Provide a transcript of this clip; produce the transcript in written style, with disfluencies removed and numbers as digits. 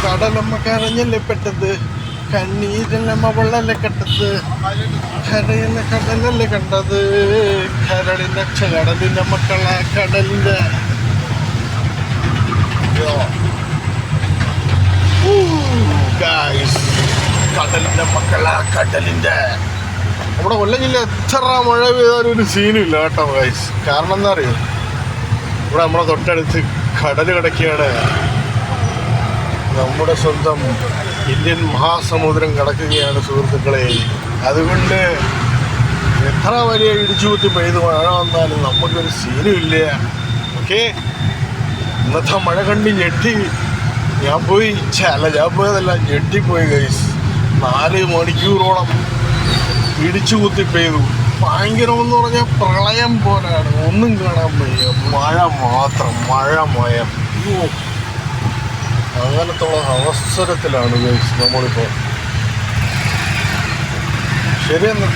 കടലമ്മ കരഞ്ഞല്ലേ പെട്ടത്, കണ്ണീരല്ലമ്മ വെള്ളല്ലേ കെട്ടത്, കരയുന്ന കടലല്ലേ കണ്ടത്, കടലിന്റെ മക്കളാ കടലിന്റെ. കടലിന്റെ മക്കളാ കടലിന്റെ. നമ്മുടെ കൊല്ലം ജില്ല എത്ര മഴ പെയ്താലും ഒരു സീനും ഇല്ല കേട്ടോ ഗൈസ്. കാരണം എന്താ അറിയോ, ഇവിടെ നമ്മളെ തൊട്ടടുത്ത് കടൽ കിടക്കുകയാണ്. നമ്മുടെ സ്വന്തം ഇന്ത്യൻ മഹാസമുദ്രം കിടക്കുകയാണ് സുഹൃത്തുക്കളെ. അതുകൊണ്ട് എത്ര വലിയ ഇടിച്ചുകുത്തി പെയ്ത് മഴ വന്നാലും നമുക്കൊരു സീനും ഇല്ല. ഓക്കെ, ഇന്നത്തെ മഴ കണ്ട് ഞെട്ടി ഞാൻ പോയതല്ല, ഞെട്ടിപ്പോയി ഗൈസ്. 4 മണിക്കൂറോളം ഇടിച്ചുകുത്തി പെയ്തു. ഭയങ്കരമെന്ന് പറഞ്ഞാൽ പ്രളയം പോലെയാണ്, ഒന്നും കാണാൻ വയ്യ, മഴ മാത്രം, മയം. അങ്ങനത്തുള്ള അവസരത്തിലാണ് ഗൈസ് നമ്മളിപ്പോൾ. ശരിയെന്നാ.